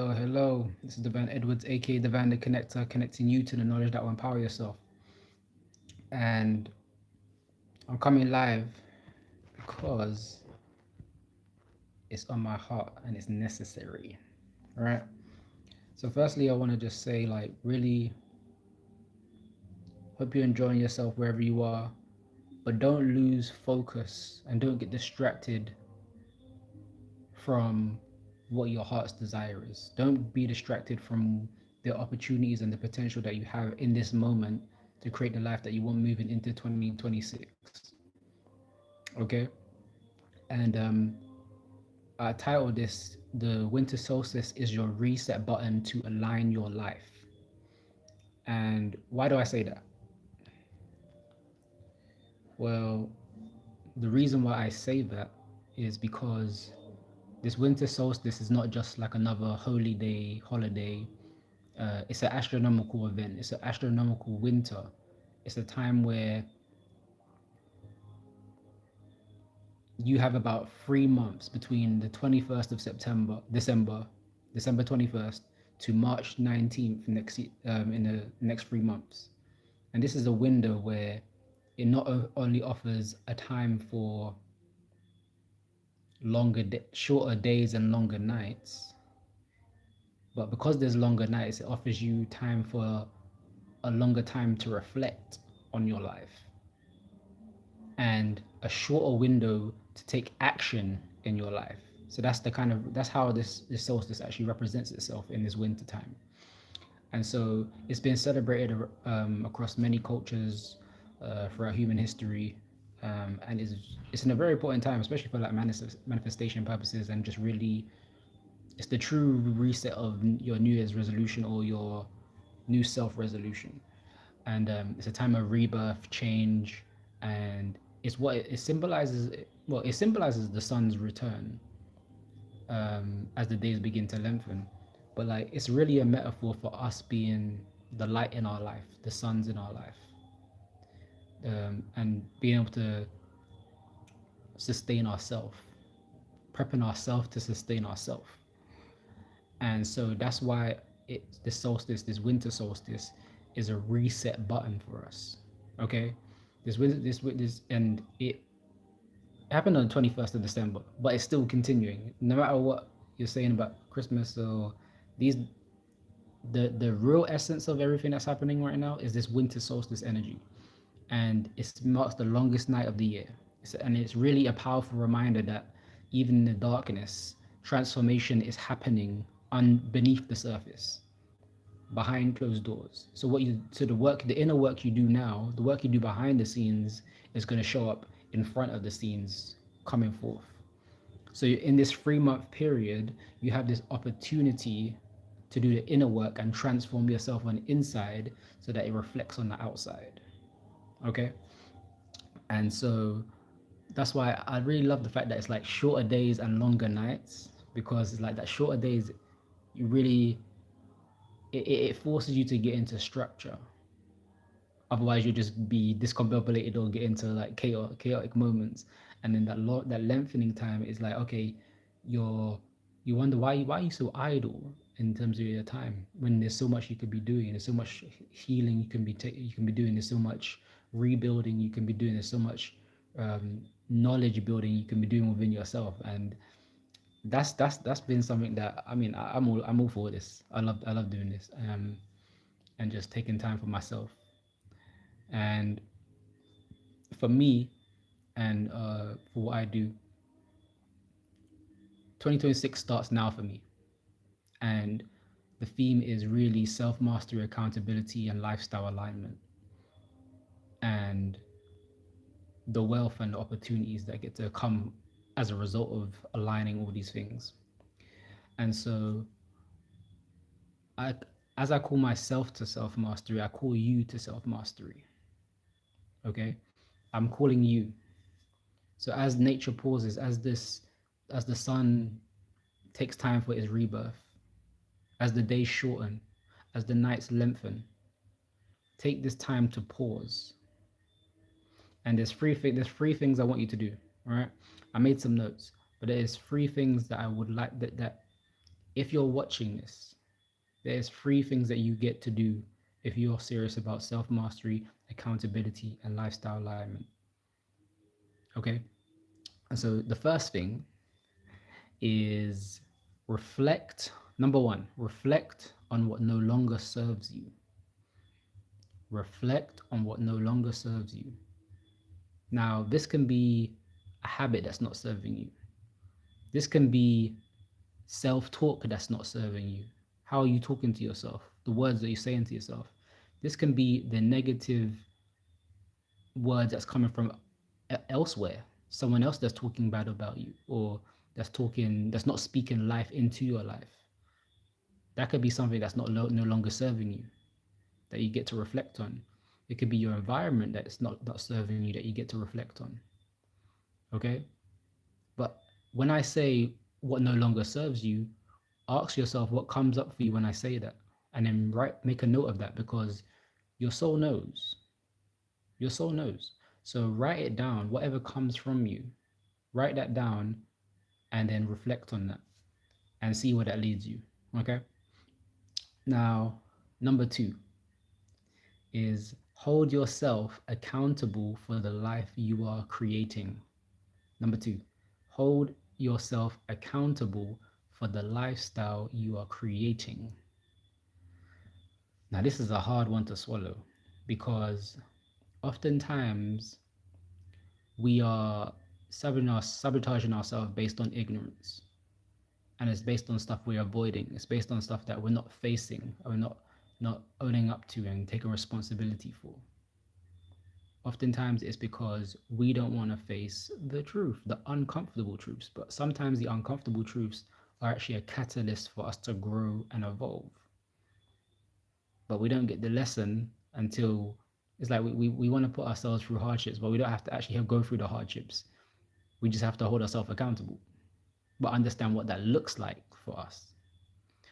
Hello. This is Devan Edwards, aka Devan the Connector, connecting you to the knowledge that will empower yourself. And I'm coming live because it's on my heart and it's necessary. All right. So, firstly, I want to just say, really hope you're enjoying yourself wherever you are, but don't lose focus and don't get distracted from what your heart's desire is. Don't be distracted from the opportunities and the potential that you have in this moment to create the life that you want moving into 2026. Okay. And I titled this "The Winter Solstice is your reset button to align your life." And why do I say that? Well, the reason why I say that is because this winter solstice is not just like another holy day holiday. It's an astronomical event. It's an astronomical winter. It's a time where you have about 3 months between the 21st of December 21st to March 19th in the next 3 months. And this is a window where it not only offers a time for shorter days and longer nights, but because there's longer nights, it offers you time for a longer time to reflect on your life and a shorter window to take action in your life. So that's how this solstice actually represents itself in this winter time. And so it's been celebrated across many cultures throughout human history, and it's in a very important time, especially for like manifestation purposes, and just really it's the true reset of your New Year's resolution or your new self resolution. And it's a time of rebirth, change, and it's what it symbolizes. Well, it symbolizes the sun's return as the days begin to lengthen. But like, it's really a metaphor for us being the light in our life, the suns in our life, and being able to sustain ourselves, prepping ourselves to sustain ourselves. And so that's why this solstice, this winter solstice, is a reset button for us. Okay, and it happened on the 21st of December, but it's still continuing. No matter what you're saying about Christmas or these, the real essence of everything that's happening right now is this winter solstice energy, and it marks the longest night of the year. And it's really a powerful reminder that even in the darkness, transformation is happening beneath the surface, behind closed doors. So the inner work you do now, the work you do behind the scenes, is going to show up in front of the scenes coming forth. So in this 3 month period, you have this opportunity to do the inner work and transform yourself on the inside so that it reflects on the outside. Okay. And so that's why I really love the fact that it's like shorter days and longer nights, because it's like that shorter days, you really it forces you to get into structure. Otherwise, you'll just be discombobulated or get into like chaotic moments. And then that lengthening time is like, okay, you're you wonder why are you so idle in terms of your time when there's so much you could be doing. There's so much healing you can be doing. There's so much rebuilding you can be doing. There's so much knowledge building you can be doing within yourself. And that's been something that I mean I'm all for this. I love doing this, and just taking time for myself. And for me, and for what I do, 2026 starts now for me. And the theme is really self mastery, accountability, and lifestyle alignment, and the wealth and opportunities that get to come as a result of aligning all these things. And so, I, as I call myself to self mastery, I call you to self mastery. Okay, I'm calling you. So as nature pauses, as the sun takes time for its rebirth, as the days shorten, as the nights lengthen, take this time to pause. And there's three things I want you to do. All right. I made some notes, but there's three things that I would like that If you're watching this, there's three things that you get to do if you're serious about self mastery, accountability, and lifestyle alignment. Okay. And so the first thing is reflect. Number one, reflect on what no longer serves you. Reflect on what no longer serves you. Now, this can be a habit that's not serving you. This can be self talk that's not serving you. How are you talking to yourself? The words that you're saying to yourself. This can be the negative words that's coming from elsewhere. Someone else that's talking bad about you, or that's not speaking life into your life. That could be something that's no longer serving you, that you get to reflect on. It could be your environment that's not serving you, that you get to reflect on. Okay. But when I say what no longer serves you, ask yourself what comes up for you when I say that, and then make a note of that, because your soul knows. Your soul knows. So write it down, whatever comes from you, write that down, and then reflect on that and see where that leads you. Okay. Now, number two is hold yourself accountable for the life you are creating. Number two, hold yourself accountable for the lifestyle you are creating. Now, this is a hard one to swallow, because oftentimes we are sabotaging ourselves based on ignorance. And it's based on stuff we're avoiding. It's based on stuff that we're not facing, or not owning up to and taking responsibility for. Oftentimes it's because we don't want to face the truth, the uncomfortable truths. But sometimes the uncomfortable truths are actually a catalyst for us to grow and evolve. But we don't get the lesson until it's like we want to put ourselves through hardships, but we don't have to actually go through the hardships. We just have to hold ourselves accountable, but understand what that looks like for us.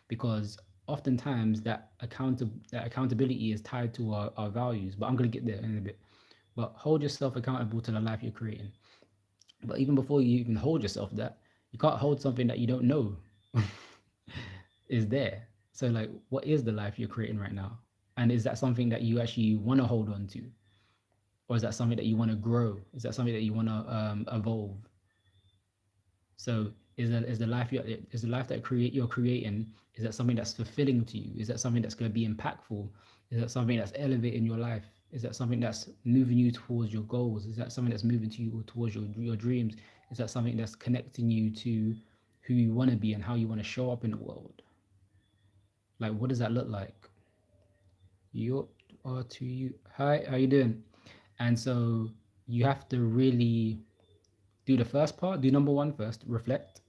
Because oftentimes that accountability is tied to our values. But I'm going to get there in a bit. But hold yourself accountable to the life you're creating. But even before you even hold yourself that, you can't hold something that you don't know is there. So like, what is the life you're creating right now? And is that something that you actually want to hold on to? Or is that something that you want to grow? Is that something that you want to evolve? So is the life that you're creating, is that something that's fulfilling to you? Is that something that's going to be impactful? Is that something that's elevating your life? Is that something that's moving you towards your goals? Is that something that's moving to you towards your dreams? Is that something that's connecting you to who you want to be and how you want to show up in the world? Like, what does that look like? You are to you. Hi, how you doing? And so you have to really do the first part, do number one first, reflect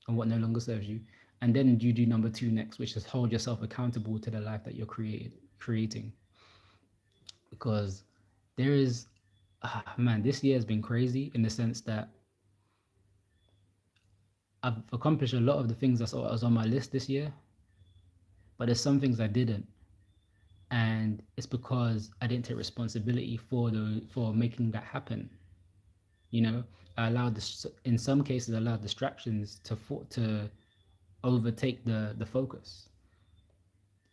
on what no longer serves you. And then you do number two next, which is hold yourself accountable to the life that you're creating. Because there is, man, this year has been crazy in the sense that I've accomplished a lot of the things that was on my list this year, but there's some things I didn't. And it's because I didn't take responsibility for making that happen. You know, I allowed this, in some cases, I allowed distractions to overtake the focus.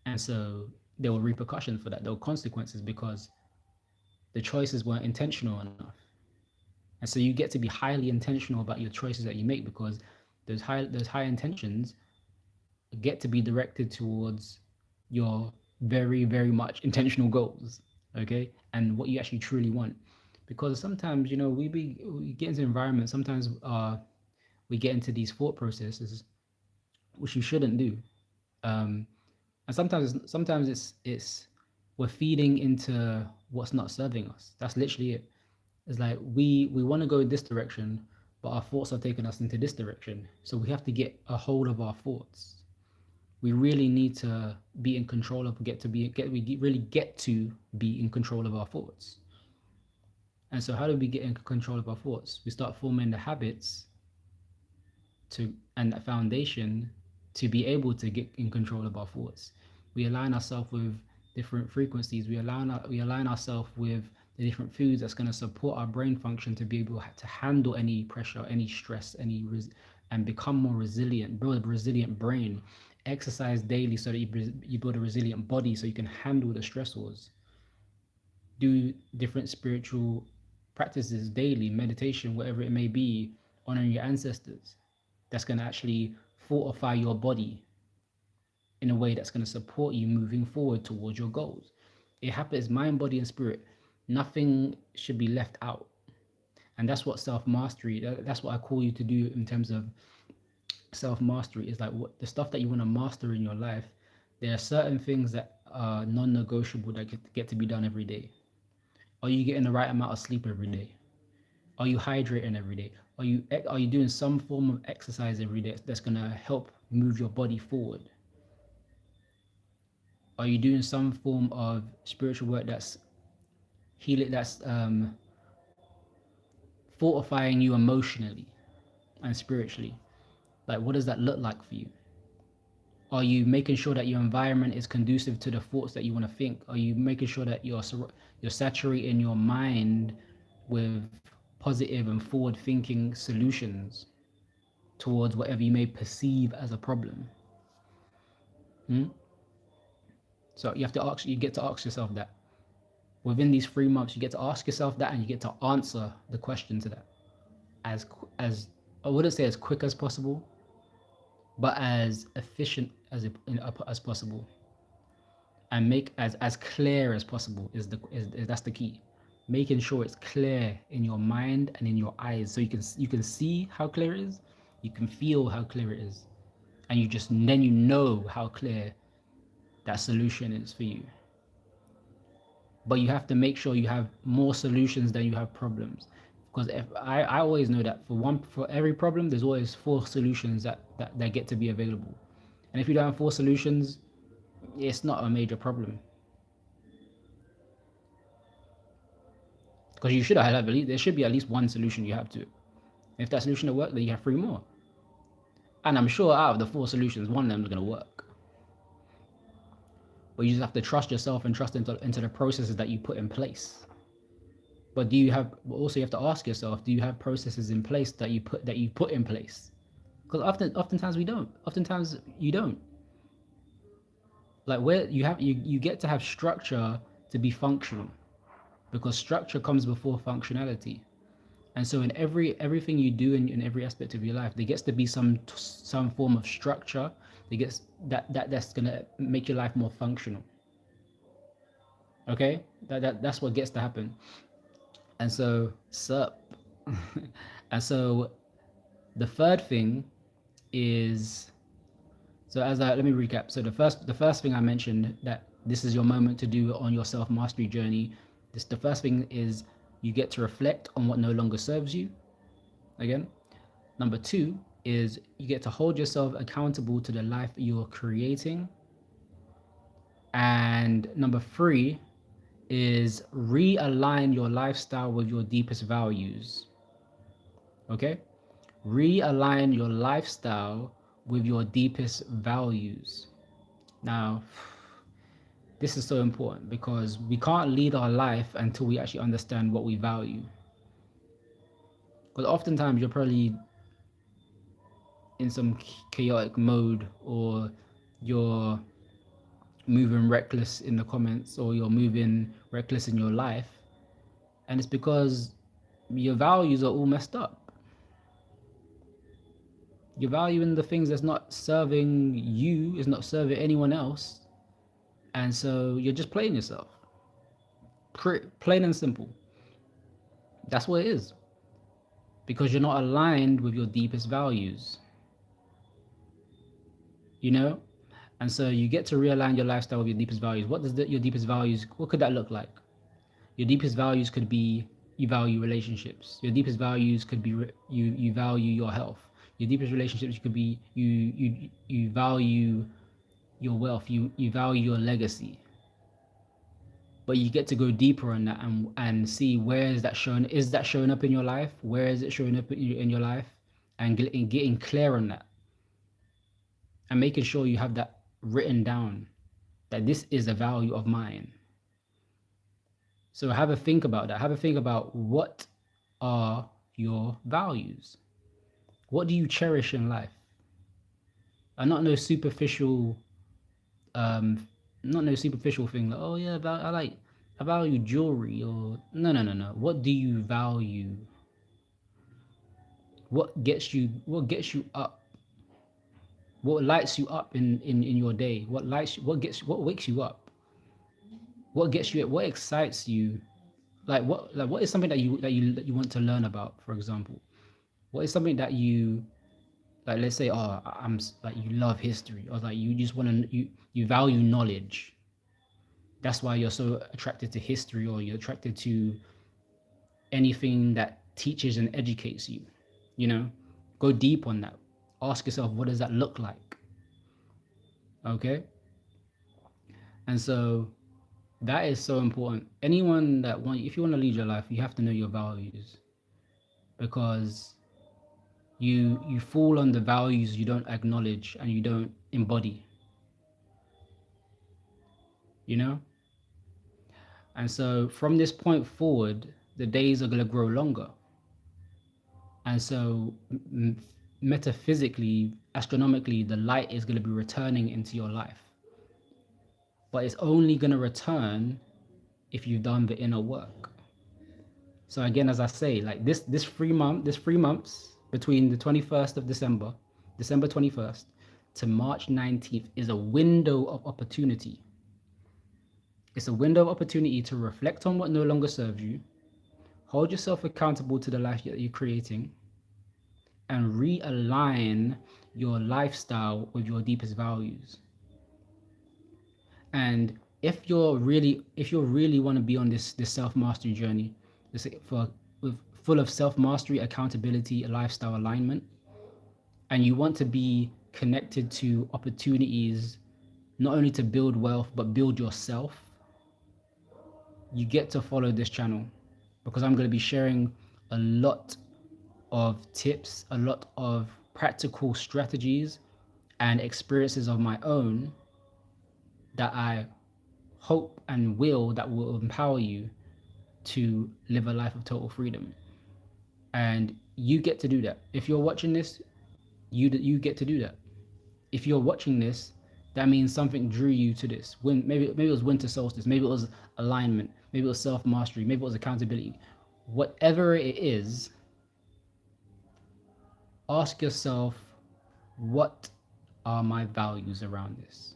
And so there were repercussions for that. There were consequences because the choices weren't intentional enough. And so you get to be highly intentional about your choices that you make, because those high intentions get to be directed towards your very, very much intentional goals. Okay. And what you actually truly want. Because sometimes, we get into environments, sometimes we get into these thought processes which you shouldn't do. And sometimes it's we're feeding into what's not serving us. That's literally it. It's like we want to go in this direction, but our thoughts are taking us into this direction. So we have to get a hold of our thoughts. We really need to be in control of really get to be in control of our thoughts. And so how do we get in control of our thoughts? We start forming the habits and that foundation to be able to get in control of our thoughts. We align ourselves with different frequencies. We align ourselves with the different foods that's going to support our brain function to be able to handle any pressure, any stress, and become more resilient, build a resilient brain. Exercise daily so that you build a resilient body so you can handle the stressors. Do different spiritual practices daily, meditation, whatever it may be, honoring your ancestors. That's going to actually fortify your body in a way that's going to support you moving forward towards your goals. It happens mind, body, and spirit. Nothing should be left out. And that's what self-mastery, that's what I call you to do in terms of self-mastery, is like what the stuff that you want to master in your life. There are certain things that are non-negotiable that get to be done every day. Are you getting the right amount of sleep every day? Are you hydrating every day? Are you doing some form of exercise every day that's going to help move your body forward? Are you doing some form of spiritual work that's healing, that's fortifying you emotionally and spiritually? Like, what does that look like for you? Are you making sure that your environment is conducive to the thoughts that you want to think? Are you making sure that you're saturating your mind with positive and forward thinking solutions towards whatever you may perceive as a problem? Hmm? So you get to ask yourself that. Within these 3 months, you get to ask yourself that, and you get to answer the question to that as I wouldn't say as quick as possible, but as efficient as possible, and make as clear as possible is that's the key. Making sure it's clear in your mind and in your eyes, so you can see how clear it is, you can feel how clear it is, and then you know how clear that solution is for you. But you have to make sure you have more solutions than you have problems, because if I always know that for every problem there's always 4 solutions that get to be available. And if you don't have 4 solutions, it's not a major problem, because you should have at least, there should be at least 1 solution you have to. If that solution will work, then you have 3 more, and I'm sure out of the 4 solutions, one of them is going to work. But you just have to trust yourself and trust into the processes that you put in place. But also you have to ask yourself, do you have processes in place that you put in place? Because oftentimes we don't. Oftentimes you don't. Like, where you get to have structure to be functional, because structure comes before functionality. And so in everything you do in every aspect of your life, there gets to be some form of structure that's gonna make your life more functional. Okay, that's what gets to happen. And so, and so the third thing is, let me recap. So the first thing I mentioned, that this is your moment to do on your self-mastery journey. The first thing is you get to reflect on what no longer serves you. Again, number 2 is you get to hold yourself accountable to the life you're creating. And number 3 is realign your lifestyle with your deepest values. Okay? Realign your lifestyle with your deepest values. Now, this is so important, because we can't lead our life until we actually understand what we value. Because oftentimes you're probably in some chaotic mode, or you're moving reckless in the comments, or you're moving reckless in your life, and it's because your values are all messed up. You're valuing the things that's not serving you, is not serving anyone else, and so you're just playing yourself. Plain and simple. That's what it is, because you're not aligned with your deepest values. You know? And so you get to realign your lifestyle with your deepest values. What does your deepest values, what could that look like? Your deepest values could be, you value relationships. Your deepest values could be you value your health. Your deepest relationships could be you value your wealth. You value your legacy. But you get to go deeper on that, and see, where is that showing up in your life? Where is it showing up in your life? And getting clear on that, and making sure you have that written down, that this is a value of mine. So have a think about that. Have a think about, what are your values? What do you cherish in life? and not no superficial, um, not no superficial thing like, oh yeah, I value jewelry, or no. What do you value? What gets you up? What lights you up in your day? What wakes you up? What gets you, what excites you? What is something that you want to learn about, for example? What is something that you, like, let's say, oh, like, you love history, or like you just want to, you value knowledge. That's why you're so attracted to history, or you're attracted to anything that teaches and educates you. You know, go deep on that. Ask yourself, what does that look like? Okay. And so that is so important. Anyone that if you want to lead your life, you have to know your values, because you fall on the values you don't acknowledge and you don't embody, you know. And so from this point forward, the days are going to grow longer. And so metaphysically, astronomically, the light is going to be returning into your life, but it's only going to return if you've done the inner work. So again, as I say, like this 3 months between the 21st of December 21st, to March 19th is a window of opportunity. It's a window of opportunity to reflect on what no longer serves you, hold yourself accountable to the life that you're creating, and realign your lifestyle with your deepest values. And if you really want to be on this self-mastery journey, full of self-mastery, accountability, lifestyle alignment, and you want to be connected to opportunities, not only to build wealth but build yourself, you get to follow this channel, because I'm going to be sharing a lot of tips, a lot of practical strategies and experiences of my own that I hope and that will empower you to live a life of total freedom. And you get to do that. If you're watching this, you get to do that. If you're watching this, that means something drew you to this. Maybe it was winter solstice, maybe it was alignment, maybe it was self-mastery, maybe it was accountability. Whatever it is, ask yourself, what are my values around this?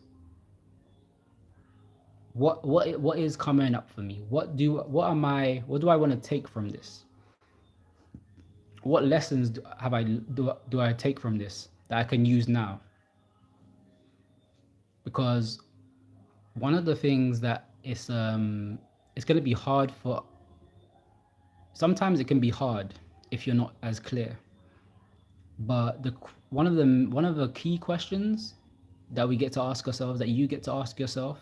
What is coming up for me? What do I want to take from this? What lessons do I take from this that I can use now? Because one of the things that it's going to be hard for, sometimes it can be hard if you're not as clear. But one of the key questions that we get to ask ourselves, that you get to ask yourself,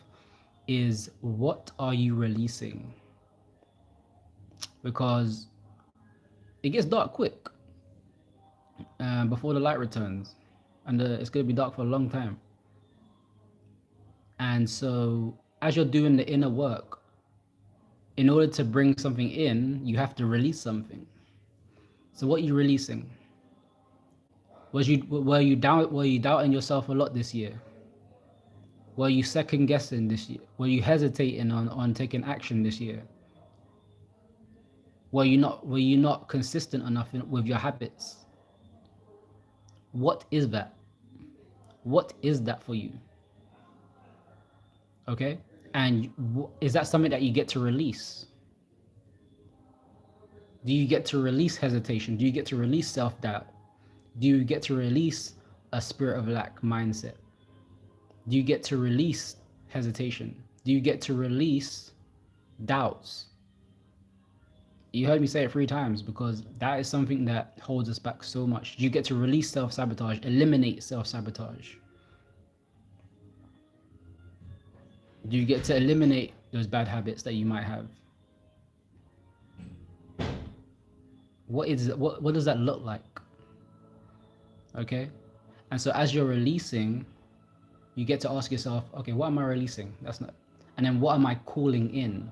is what are you releasing? Because it gets dark quick before the light returns, and it's going to be dark for a long time. And so as you're doing the inner work, in order to bring something in, you have to release something. So what are you releasing? Were you doubting yourself a lot this year? Were you second guessing this year? Were you hesitating on taking action this year? Were you not consistent enough with your habits? What is that? What is that for you? Okay? And is that something that you get to release? Do you get to release hesitation? Do you get to release self-doubt? Do you get to release a spirit of lack mindset? Do you get to release hesitation? Do you get to release doubts? You heard me say it 3 times, because that is something that holds us back so much. You get to release self-sabotage, eliminate self-sabotage. Do you get to eliminate those bad habits that you might have? What does that look like? Okay? And so as you're releasing, you get to ask yourself, okay, what am I releasing? And then what am I calling in?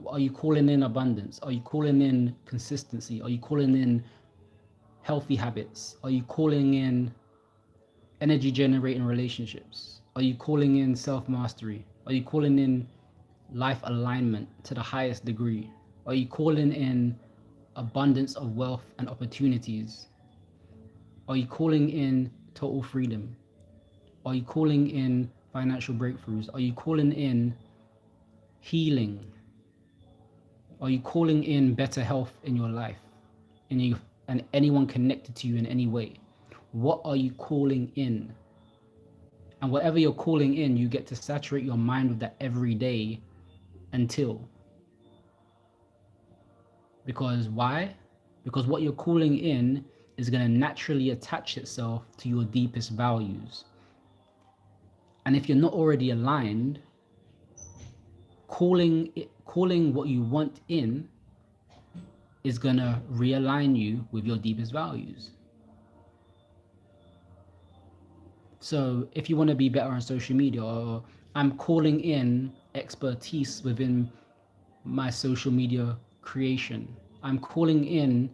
Are you calling in abundance? Are you calling in consistency? Are you calling in healthy habits? Are you calling in energy generating relationships? Are you calling in self mastery? Are you calling in life alignment to the highest degree? Are you calling in abundance of wealth and opportunities? Are you calling in total freedom? Are you calling in financial breakthroughs? Are you calling in healing? Are you calling in better health in your life? And anyone connected to you in any way? What are you calling in? And whatever you're calling in, you get to saturate your mind with that every day until. Because why? Because what you're calling in is going to naturally attach itself to your deepest values. And if you're not already aligned, calling what you want in is going to realign you with your deepest values. So if you want to be better on social media, or I'm calling in expertise within my social media creation, I'm calling in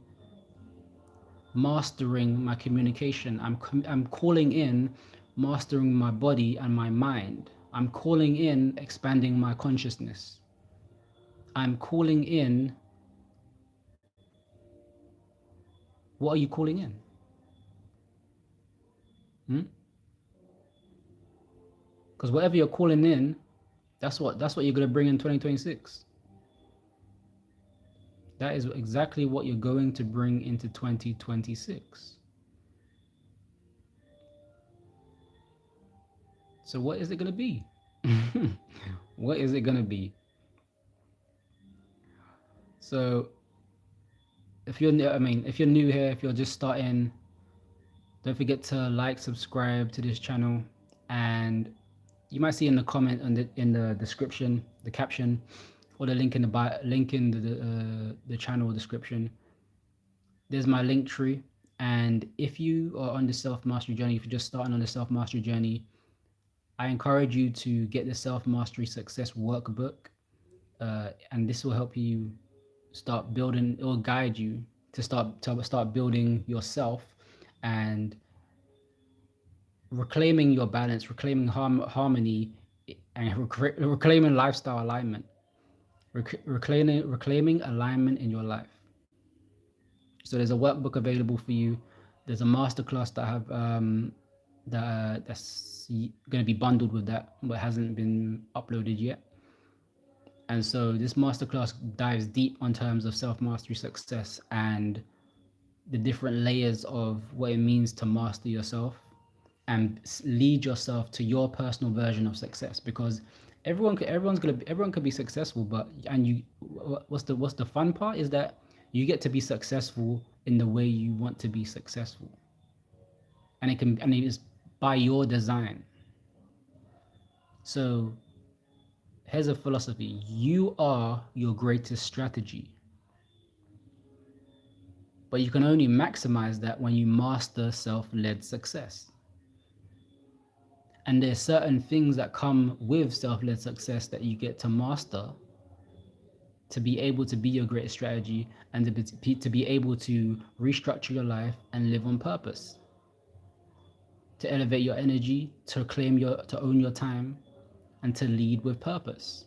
mastering my communication, I'm calling in mastering my body and my mind, I'm calling in expanding my consciousness, I'm calling in. What are you calling in? Because whatever you're calling in, that's what you're going to bring in 2026. That is exactly what you're going to bring into 2026. So what is it going to be? What is it going to be? So if you're new here, if you're just starting, don't forget to like, subscribe to this channel, and you might see in the comment in the description, the caption, or the link in the bio, link in the channel description. There's my link tree, and if you are on the self-mastery journey, if you're just starting on the self-mastery journey, I encourage you to get the self-mastery success workbook, and this will help you start building. It will guide you to start building yourself and reclaiming your balance, reclaiming harmony, and reclaiming lifestyle alignment, reclaiming alignment in your life. So there's a workbook available for you. There's a masterclass that I have that's going to be bundled with that, but hasn't been uploaded yet. And so this masterclass dives deep on terms of self-mastery success and the different layers of what it means to master yourself and lead yourself to your personal version of success. Because everyone could be successful, but what's the fun part is that you get to be successful in the way you want to be successful, and it is by your design. So here's a philosophy: you are your greatest strategy, but you can only maximize that when you master self-led success. And there's certain things that come with self-led success that you get to master to be able to be your greatest strategy, and to be able to restructure your life and live on purpose, to elevate your energy, to own your time, and to lead with purpose.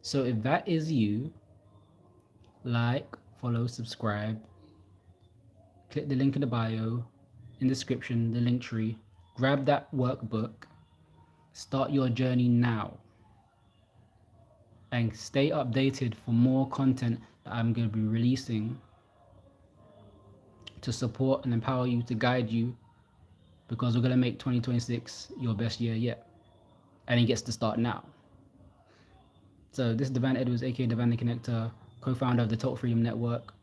So if that is you, like, follow, subscribe, click the link in the bio, in the description, the link tree, grab that workbook, start your journey now, and stay updated for more content that I'm going to be releasing to support and empower you, to guide you, because we're going to make 2026 your best year yet, and it gets to start now. So this is Divine Edwards, aka Divine the Connector, co-founder of the Total Freedom Network.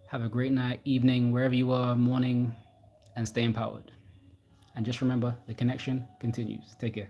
Have a great night, evening, wherever you are, morning, and stay empowered. And just remember, the connection continues. Take care.